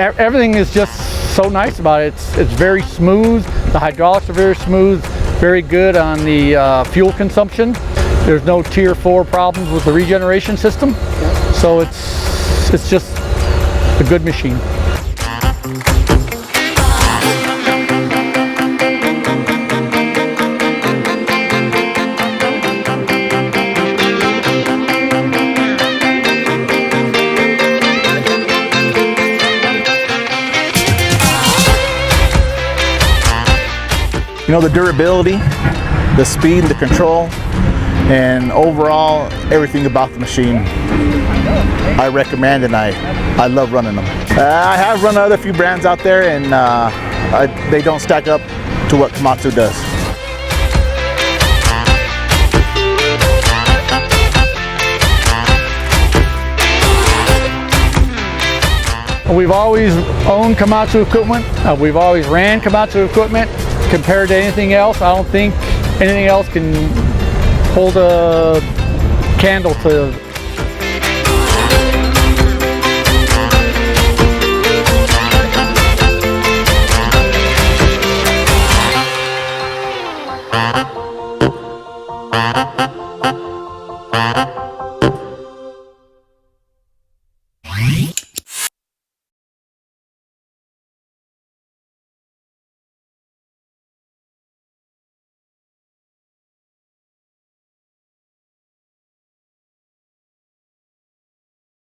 Everything is just so nice about it. It's very smooth. The hydraulics are very smooth, very good on the fuel consumption. There's no tier 4 problems with the regeneration system. So it's just a good machine. You know, the durability, the speed, the control, and overall everything about the machine I recommend, and I love running them. I have run other few brands out there, and they don't stack up to what Komatsu does. We've always owned Komatsu equipment. We've always ran Komatsu equipment. Compared to anything else, I don't think anything else can hold a candle to